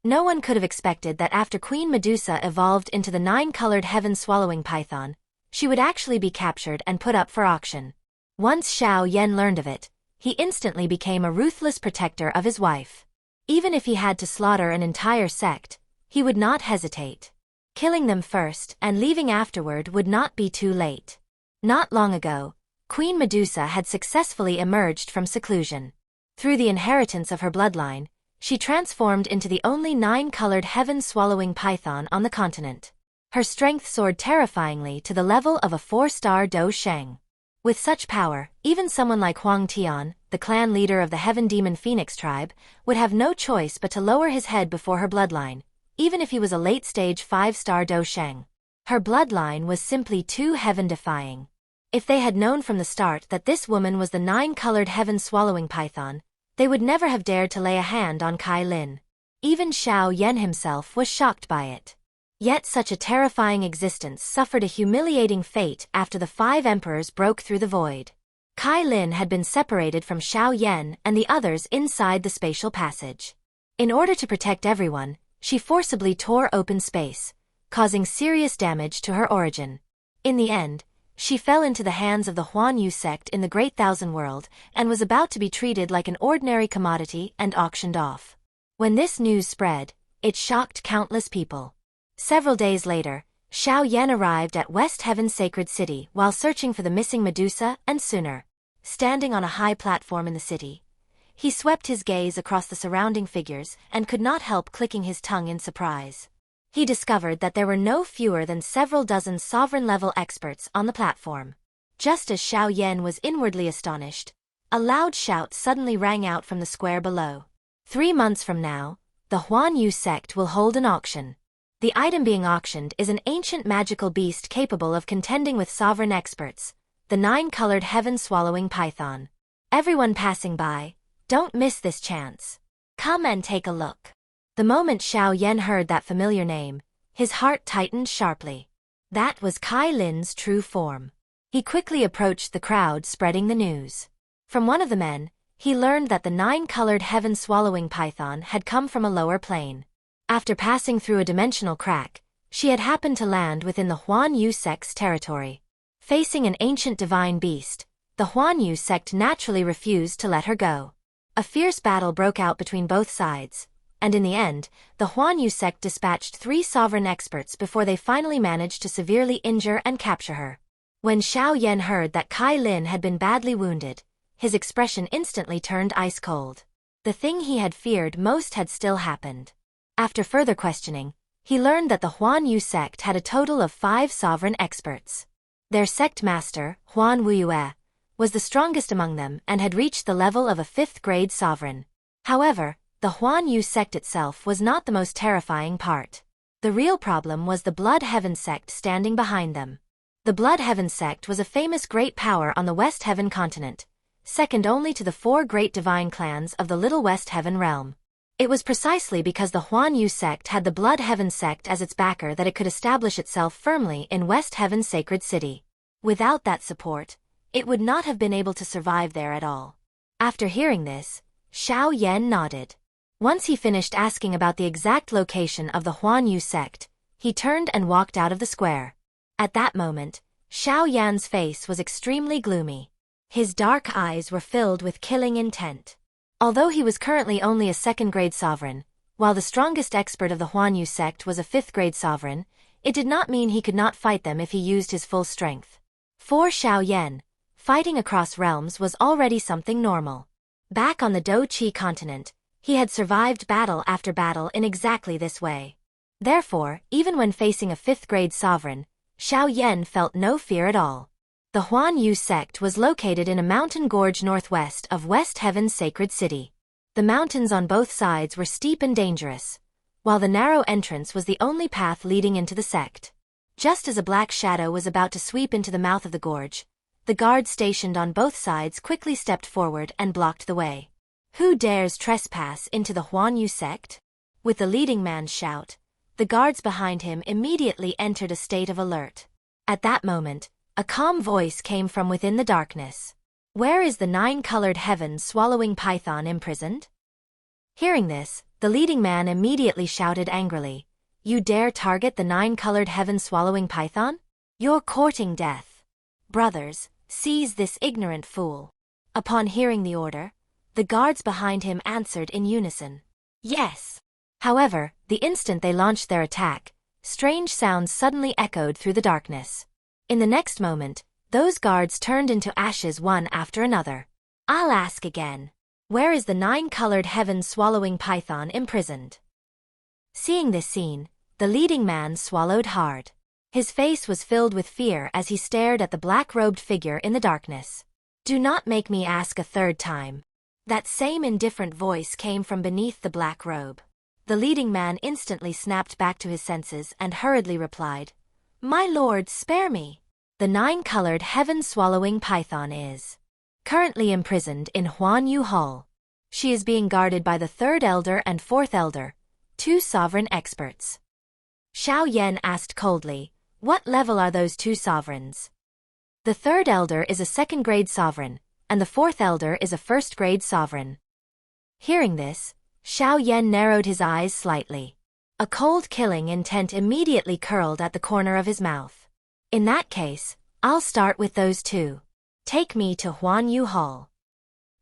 No one could have expected that after Queen Medusa evolved into the nine-colored heaven-swallowing python, she would actually be captured and put up for auction. Once Xiao Yan learned of it, he instantly became a ruthless protector of his wife. Even if he had to slaughter an entire sect, he would not hesitate. Killing them first and leaving afterward would not be too late. Not long ago, Queen Medusa had successfully emerged from seclusion. Through the inheritance of her bloodline, she transformed into the only nine-colored heaven-swallowing python on the continent. Her strength soared terrifyingly to the level of a 4-star Dou Sheng. With such power, even someone like Huang Tian, the clan leader of the Heaven Demon Phoenix tribe, would have no choice but to lower his head before her bloodline, even if he was a late-stage 5-star Dou Sheng. Her bloodline was simply too heaven-defying. If they had known from the start that this woman was the nine-colored heaven-swallowing python, they would never have dared to lay a hand on Kai Lin. Even Xiao Yan himself was shocked by it. Yet such a terrifying existence suffered a humiliating fate after the 5 emperors broke through the void. Kai Lin had been separated from Xiao Yan and the others inside the spatial passage. In order to protect everyone, she forcibly tore open space, causing serious damage to her origin. In the end, she fell into the hands of the Huan sect in the Great Thousand World and was about to be treated like an ordinary commodity and auctioned off. When this news spread, it shocked countless people. Several days later, Xiao Yan arrived at West Heaven's sacred city while searching for the missing Medusa and Sooner. Standing on a high platform in the city, he swept his gaze across the surrounding figures and could not help clicking his tongue in surprise. He discovered that there were no fewer than several dozen sovereign-level experts on the platform. Just as Xiao Yan was inwardly astonished, a loud shout suddenly rang out from the square below. 3 months from now, the Huan sect will hold an auction. The item being auctioned is an ancient magical beast capable of contending with sovereign experts, the nine-colored heaven-swallowing python. Everyone passing by, don't miss this chance. Come and take a look. The moment Xiao Yan heard that familiar name, his heart tightened sharply. That was Kai Lin's true form. He quickly approached the crowd spreading the news. From one of the men, he learned that the nine-colored heaven-swallowing python had come from a lower plane. After passing through a dimensional crack, she had happened to land within the Huan sect's territory. Facing an ancient divine beast, the Huan sect naturally refused to let her go. A fierce battle broke out between both sides, and in the end, the Huan sect dispatched 3 sovereign experts before they finally managed to severely injure and capture her. When Xiao Yan heard that Kai Lin had been badly wounded, his expression instantly turned ice cold. The thing he had feared most had still happened. After further questioning, he learned that the Huan sect had a total of 5 sovereign experts. Their sect master, Huan Wuyue, was the strongest among them and had reached the level of a 5th-grade sovereign. However, the Huan sect itself was not the most terrifying part. The real problem was the Blood Heaven sect standing behind them. The Blood Heaven sect was a famous great power on the West Heaven continent, second only to the 4 great divine clans of the Little West Heaven realm. It was precisely because the Huan sect had the Blood Heaven sect as its backer that it could establish itself firmly in West Heaven's sacred city. Without that support, it would not have been able to survive there at all. After hearing this, Xiao Yan nodded. Once he finished asking about the exact location of the Huan sect, he turned and walked out of the square. At that moment, Xiao Yan's face was extremely gloomy. His dark eyes were filled with killing intent. Although he was currently only a 2nd-grade sovereign, while the strongest expert of the Huan sect was a 5th-grade sovereign, it did not mean he could not fight them if he used his full strength. For Xiao Yan, fighting across realms was already something normal. Back on the Dou Qi continent, he had survived battle after battle in exactly this way. Therefore, even when facing a 5th-grade sovereign, Xiao Yan felt no fear at all. The Huan sect was located in a mountain gorge northwest of West Heaven's sacred city. The mountains on both sides were steep and dangerous, while the narrow entrance was the only path leading into the sect. Just as a black shadow was about to sweep into the mouth of the gorge, the guards stationed on both sides quickly stepped forward and blocked the way. Who dares trespass into the Huan sect? With the leading man's shout, the guards behind him immediately entered a state of alert. At that moment, a calm voice came from within the darkness. Where is the nine-colored heaven-swallowing python imprisoned? Hearing this, the The leading man immediately shouted angrily, "You dare target the 9-colored heaven-swallowing python? You're courting death. Brothers, seize this ignorant fool." Upon hearing the order, the guards behind him answered in unison, "Yes." However, the instant they launched their attack, strange sounds suddenly echoed through the darkness. In the next moment, those guards turned into ashes one after another. "I'll ask again. Where is the 9-colored heaven-swallowing python imprisoned?" Seeing this scene, the leading man swallowed hard. His face was filled with fear as he stared at the black-robed figure in the darkness. "Do not make me ask a third time." That same indifferent voice came from beneath the black robe. The leading man instantly snapped back to his senses and hurriedly replied, "My lord, spare me. The 9-colored heaven-swallowing python is currently imprisoned in Huan Hall. She is being guarded by the 3rd Elder and 4th Elder, 2 sovereign experts." Xiao Yan asked coldly, "What level are those 2 sovereigns?" "The 3rd Elder is a 2nd-grade sovereign, and the 4th Elder is a 1st-grade sovereign." Hearing this, Xiao Yan narrowed his eyes slightly. A cold killing intent immediately curled at the corner of his mouth. "In that case, I'll start with those 2. Take me to Huan Hall."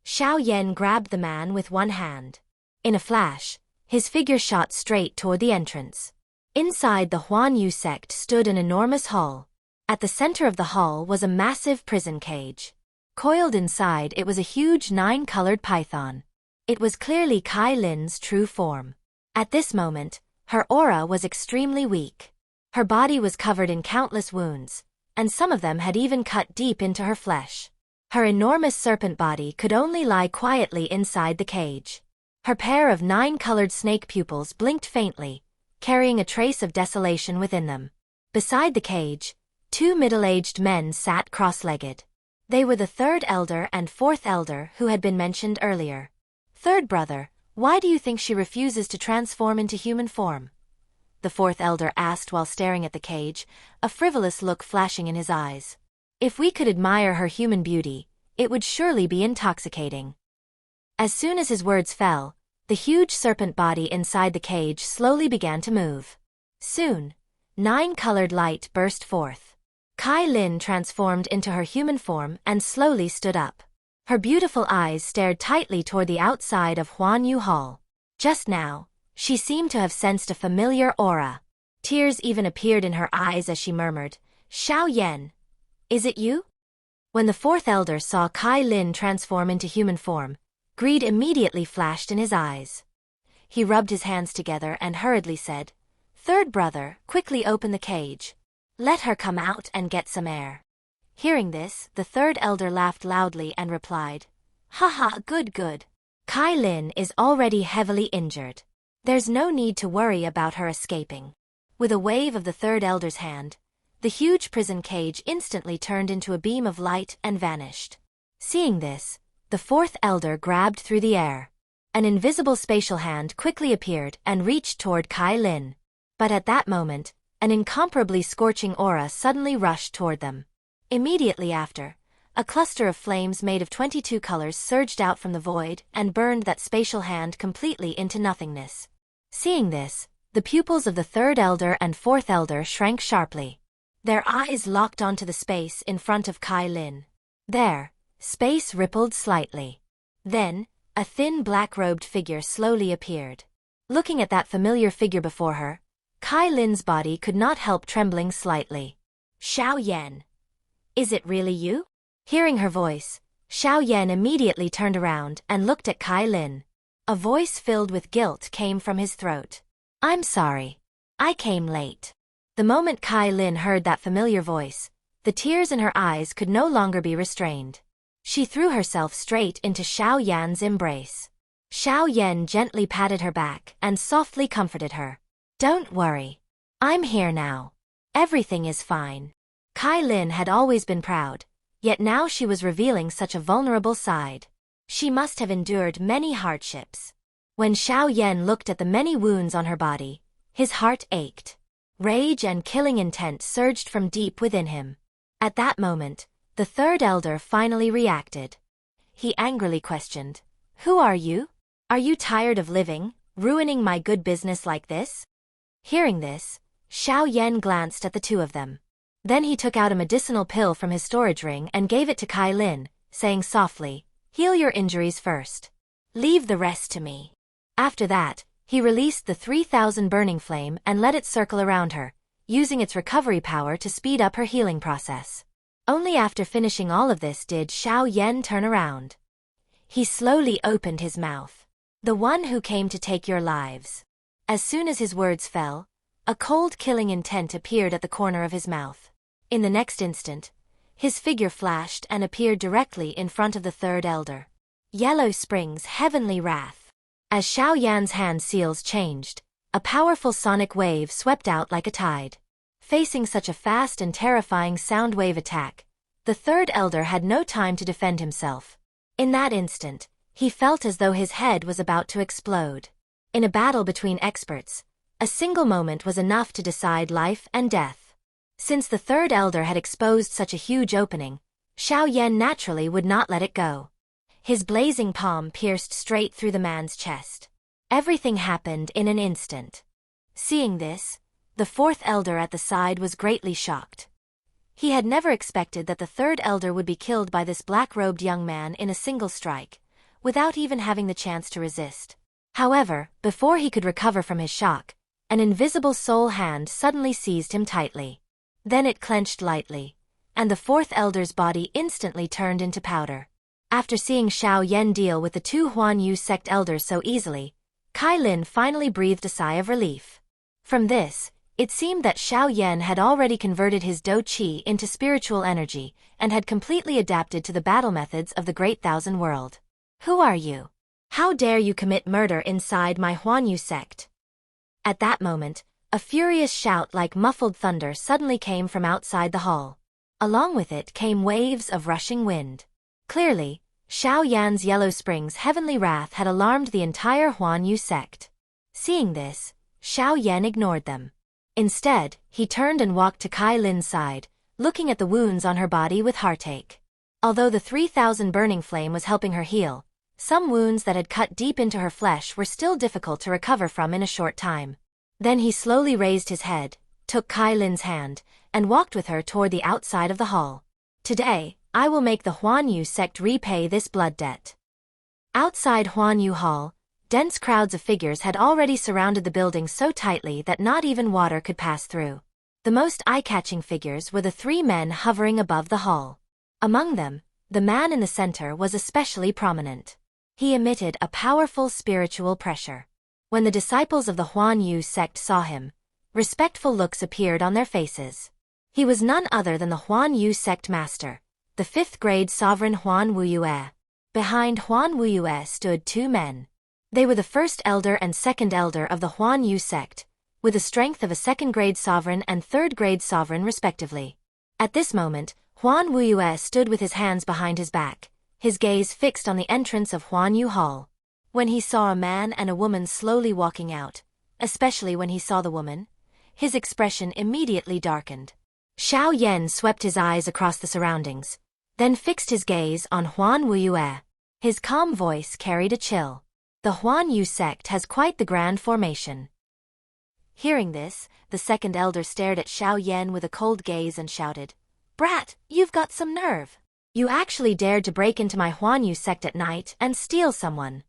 Xiao Yan grabbed the man with one hand. In a flash, his figure shot straight toward the entrance. Inside the Huan sect stood an enormous hall. At the center of the hall was a massive prison cage. Coiled inside it was a huge 9-colored python. It was clearly Kai Lin's true form. At this moment, her aura was extremely weak. Her body was covered in countless wounds, and some of them had even cut deep into her flesh. Her enormous serpent body could only lie quietly inside the cage. Her pair of 9-colored snake pupils blinked faintly, carrying a trace of desolation within them. Beside the cage, 2 middle-aged men sat cross-legged. They were the 3rd Elder and 4th Elder who had been mentioned earlier. "Third brother, why do you think she refuses to transform into human form?" the 4th Elder asked while staring at the cage, a frivolous look flashing in his eyes. "If we could admire her human beauty, it would surely be intoxicating." As soon as his words fell, the huge serpent body inside the cage slowly began to move. Soon, 9-colored light burst forth. Kai Lin transformed into her human form and slowly stood up. Her beautiful eyes stared tightly toward the outside of Huan Hall. Just now, she seemed to have sensed a familiar aura. Tears even appeared in her eyes as she murmured, "Xiao Yan, is it you?" When the 4th Elder saw Kai Lin transform into human form, greed immediately flashed in his eyes. He rubbed his hands together and hurriedly said, "Third brother, quickly open the cage. Let her come out and get some air." Hearing this, the 3rd Elder laughed loudly and replied, "Haha, good. Kai Lin is already heavily injured. There's no need to worry about her escaping." With a wave of the 3rd Elder's hand, the huge prison cage instantly turned into a beam of light and vanished. Seeing this, the 4th Elder grabbed through the air. An invisible spatial hand quickly appeared and reached toward Kai Lin. But at that moment, an incomparably scorching aura suddenly rushed toward them. Immediately after, a cluster of flames made of 22 colors surged out from the void and burned that spatial hand completely into nothingness. Seeing this, the pupils of the 3rd Elder and 4th Elder shrank sharply. Their eyes locked onto the space in front of Kai Lin. There, space rippled slightly. Then, a thin black-robed figure slowly appeared. Looking at that familiar figure before her, Kai Lin's body could not help trembling slightly. "Xiao Yan, is it really you?" Hearing her voice, Xiao Yan immediately turned around and looked at Kai Lin. A voice filled with guilt came from his throat. "I'm sorry. I came late." The moment Kai Lin heard that familiar voice, the tears in her eyes could no longer be restrained. She threw herself straight into Xiao Yan's embrace. Xiao Yan gently patted her back and softly comforted her. "Don't worry. I'm here now. Everything is fine." Kai Lin had always been proud, yet now she was revealing such a vulnerable side. She must have endured many hardships. When Xiao Yan looked at the many wounds on her body, his heart ached. Rage and killing intent surged from deep within him. At that moment, the 3rd Elder finally reacted. He angrily questioned, "Who are you? Are you tired of living, ruining my good business like this? Hearing this, Xiao Yan glanced at the two of them. Then he took out a medicinal pill from his storage ring and gave it to Kai Lin, saying softly, "Heal your injuries first. Leave the rest to me." After that, he released the 3,000 burning flame and let it circle around her, using its recovery power to speed up her healing process. Only after finishing all of this did Xiao Yan turn around. He slowly opened his mouth. "The one who came to take your lives." As soon as his words fell, a cold killing intent appeared at the corner of his mouth. In the next instant, his figure flashed and appeared directly in front of the third elder. Yellow Spring's heavenly wrath. As Xiao Yan's hand seals changed, a powerful sonic wave swept out like a tide. Facing such a fast and terrifying sound wave attack, the third elder had no time to defend himself. In that instant, he felt as though his head was about to explode. In a battle between experts, a single moment was enough to decide life and death. Since the third elder had exposed such a huge opening, Xiao Yan naturally would not let it go. His blazing palm pierced straight through the man's chest. Everything happened in an instant. Seeing this, the fourth elder at the side was greatly shocked. He had never expected that the third elder would be killed by this black-robed young man in a single strike, without even having the chance to resist. However, before he could recover from his shock, an invisible soul hand suddenly seized him tightly. Then it clenched lightly, and the fourth elder's body instantly turned into powder. After seeing Xiao Yan deal with the two Huan Yu sect elders so easily, Kai Lin finally breathed a sigh of relief. From this, it seemed that Xiao Yan had already converted his Dou Qi into spiritual energy and had completely adapted to the battle methods of the Great Thousand World. "Who are you? How dare you commit murder inside my Huan Yu sect?" At that moment, a furious shout like muffled thunder suddenly came from outside the hall. Along with it came waves of rushing wind. Clearly, Xiao Yan's Yellow Spring's heavenly wrath had alarmed the entire Huan Yu sect. Seeing this, Xiao Yan ignored them. Instead, he turned and walked to Kai Lin's side, looking at the wounds on her body with heartache. Although the 3,000 burning flame was helping her heal, some wounds that had cut deep into her flesh were still difficult to recover from in a short time. Then he slowly raised his head, took Kai Lin's hand, and walked with her toward the outside of the hall. "Today, I will make the Huan Yu sect repay this blood debt." Outside Huan Yu Hall, dense crowds of figures had already surrounded the building so tightly that not even water could pass through. The most eye-catching figures were the three men hovering above the hall. Among them, the man in the center was especially prominent. He emitted a powerful spiritual pressure. When the disciples of the Huan Yu sect saw him, respectful looks appeared on their faces. He was none other than the Huan Yu sect master, the 5th-grade sovereign Huan Wuyue. Behind Huan Wuyue stood two men. They were the first elder and second elder of the Huan Yu sect, with the strength of a 2nd-grade sovereign and 3rd-grade sovereign respectively. At this moment, Huan Wuyue stood with his hands behind his back, his gaze fixed on the entrance of Huan Yu Hall. When he saw a man and a woman slowly walking out, especially when he saw the woman, his expression immediately darkened. Xiao Yan swept his eyes across the surroundings, then fixed his gaze on Huan Wuyue. His calm voice carried a chill. "The Huan Yu sect has quite the grand formation." Hearing this, the second elder stared at Xiao Yan with a cold gaze and shouted, "Brat, you've got some nerve. You actually dared to break into my Huan Yu sect at night and steal someone."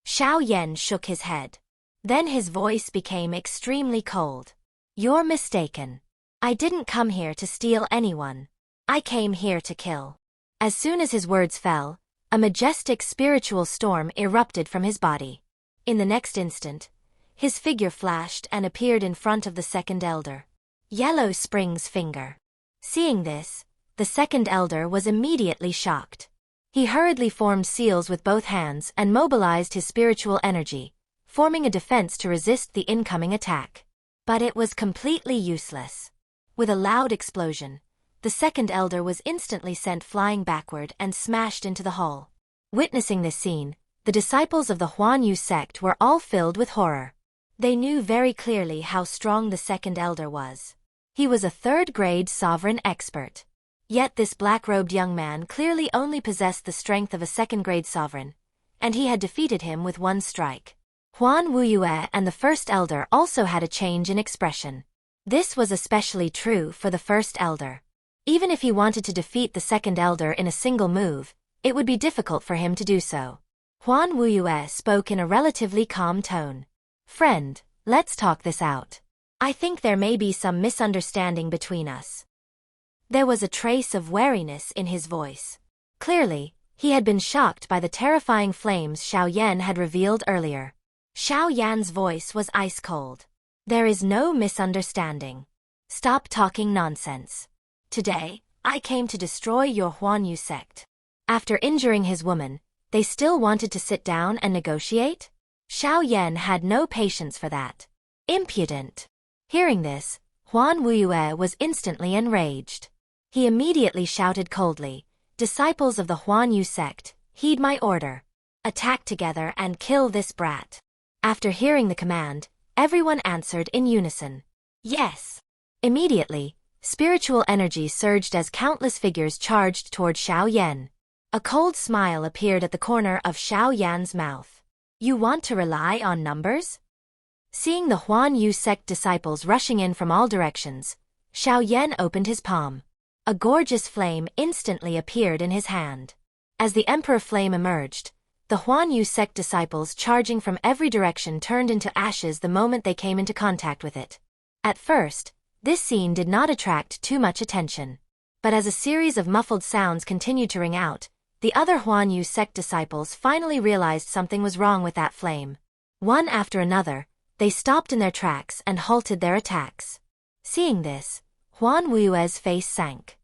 Xiao Yan shook his head. Then his voice became extremely cold. "You're mistaken. I didn't come here to steal anyone. I came here to kill." As soon as his words fell, a majestic spiritual storm erupted from his body. In the next instant, his figure flashed and appeared in front of the second elder. Yellow Spring's finger. Seeing this, the second elder was immediately shocked. He hurriedly formed seals with both hands and mobilized his spiritual energy, forming a defense to resist the incoming attack. But it was completely useless. With a loud explosion, the second elder was instantly sent flying backward and smashed into the hall. Witnessing this scene, the disciples of the Huan Yu sect were all filled with horror. They knew very clearly how strong the second elder was. He was a 3rd-grade sovereign expert. Yet this black-robed young man clearly only possessed the strength of a 2nd-grade sovereign, and he had defeated him with one strike. Huan Wuyue and the First Elder also had a change in expression. This was especially true for the First Elder. Even if he wanted to defeat the Second Elder in a single move, it would be difficult for him to do so. Huan Wuyue spoke in a relatively calm tone. "Friend, let's talk this out. I think there may be some misunderstanding between us." There was a trace of wariness in his voice. Clearly, he had been shocked by the terrifying flames Xiao Yan had revealed earlier. Xiao Yan's voice was ice-cold. "There is no misunderstanding. Stop talking nonsense. Today, I came to destroy your Huanyu sect." After injuring his woman, they still wanted to sit down and negotiate? Xiao Yan had no patience for that. Impudent. Hearing this, Huan Wuyue was instantly enraged. He immediately shouted coldly, "Disciples of the Huanyu sect, heed my order. Attack together and kill this brat." After hearing the command, everyone answered in unison. "Yes." Immediately, spiritual energy surged as countless figures charged toward Xiao Yan. A cold smile appeared at the corner of Xiao Yan's mouth. "You want to rely on numbers?" Seeing the Huanyu sect disciples rushing in from all directions, Xiao Yan opened his palm. A gorgeous flame instantly appeared in his hand. As the Emperor Flame emerged, the Huanyu sect disciples charging from every direction turned into ashes the moment they came into contact with it. At first, this scene did not attract too much attention. But as a series of muffled sounds continued to ring out, the other Huanyu sect disciples finally realized something was wrong with that flame. One after another, they stopped in their tracks and halted their attacks. Seeing this, Huan Wuyue's face sank.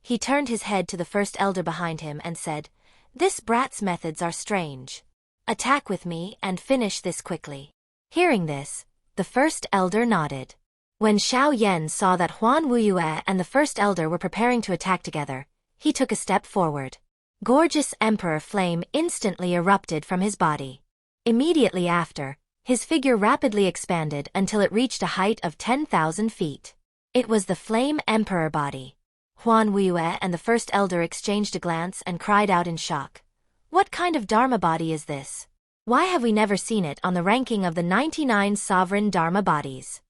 He turned his head to the First Elder behind him and said, "This brat's methods are strange. Attack with me and finish this quickly." Hearing this, the First Elder nodded. When Xiao Yan saw that Huan Wuyue and the First Elder were preparing to attack together, he took a step forward. Gorgeous Emperor Flame instantly erupted from his body. Immediately after, his figure rapidly expanded until it reached a height of 10,000 feet. It was the Flame Emperor body. Huan Wuyue and the First Elder exchanged a glance and cried out in shock. "What kind of Dharma body is this? Why have we never seen it on the ranking of the 99 sovereign Dharma bodies?"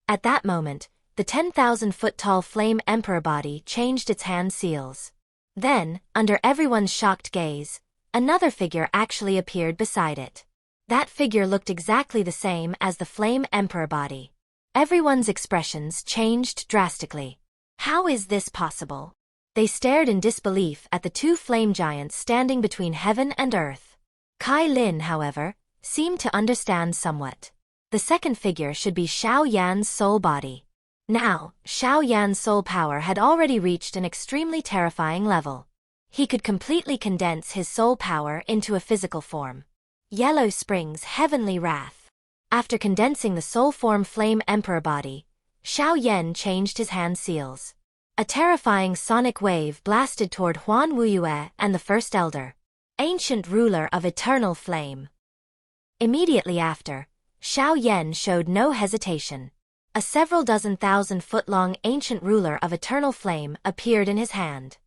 At that moment, the 10,000-foot-tall Flame Emperor body changed its hand seals. Then, under everyone's shocked gaze, another figure actually appeared beside it. That figure looked exactly the same as the Flame Emperor body. Everyone's expressions changed drastically. How is this possible? They stared in disbelief at the two flame giants standing between heaven and earth. Kai Lin, however, seemed to understand somewhat. The second figure should be Xiao Yan's soul body. Now, Xiao Yan's soul power had already reached an extremely terrifying level. He could completely condense his soul power into a physical form. Yellow Spring's heavenly wrath. After condensing the soul form Flame Emperor body, Xiao Yan changed his hand seals. A terrifying sonic wave blasted toward Huan Wuyue and the First Elder, ancient ruler of eternal flame. Immediately after, Xiao Yan showed no hesitation. A several dozen thousand-foot-long ancient ruler of eternal flame appeared in his hand.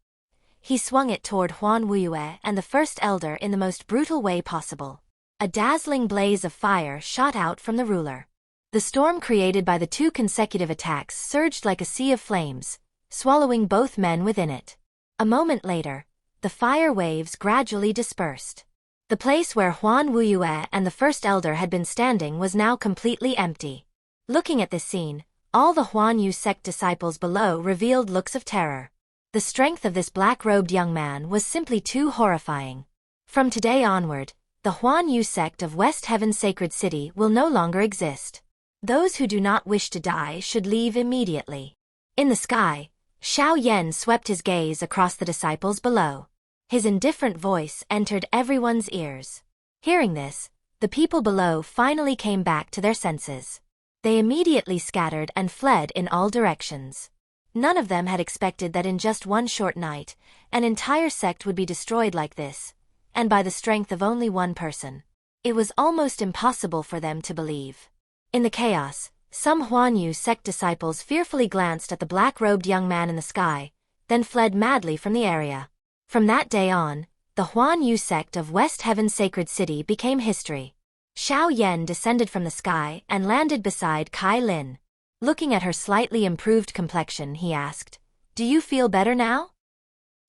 He swung it toward Huan Wuyue and the First Elder in the most brutal way possible. A dazzling blaze of fire shot out from the ruler. The storm created by the two consecutive attacks surged like a sea of flames, swallowing both men within it. A moment later, the fire waves gradually dispersed. The place where Huan Wuyue and the First Elder had been standing was now completely empty. Looking at this scene, all the Huanyu sect disciples below revealed looks of terror. The strength of this black-robed young man was simply too horrifying. From today onward, the Huanyu sect of West Heaven Sacred City will no longer exist. Those who do not wish to die should leave immediately. In the sky, Xiao Yan swept his gaze across the disciples below. His indifferent voice entered everyone's ears. Hearing this, the people below finally came back to their senses. They immediately scattered and fled in all directions. None of them had expected that in just one short night, an entire sect would be destroyed like this, and by the strength of only one person. It was almost impossible for them to believe. In the chaos, some Huanyu sect disciples fearfully glanced at the black-robed young man in the sky, then fled madly from the area. From that day on, the Huanyu sect of West Heaven Sacred City became history. Xiao Yan descended from the sky and landed beside Kai Lin. Looking at her slightly improved complexion, he asked, "Do you feel better now?"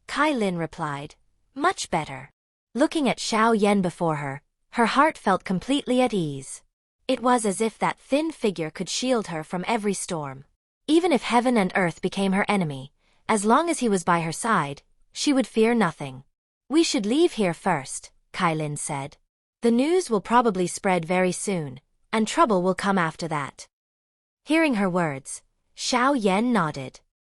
Kai Lin replied, "Much better." Looking at Xiao Yan before her, her heart felt completely at ease. It was as if that thin figure could shield her from every storm. Even if heaven and earth became her enemy, as long as he was by her side, she would fear nothing. "We should leave here first," Kai Lin said. "The news will probably spread very soon, and trouble will come after that." Hearing her words, Xiao Yan nodded.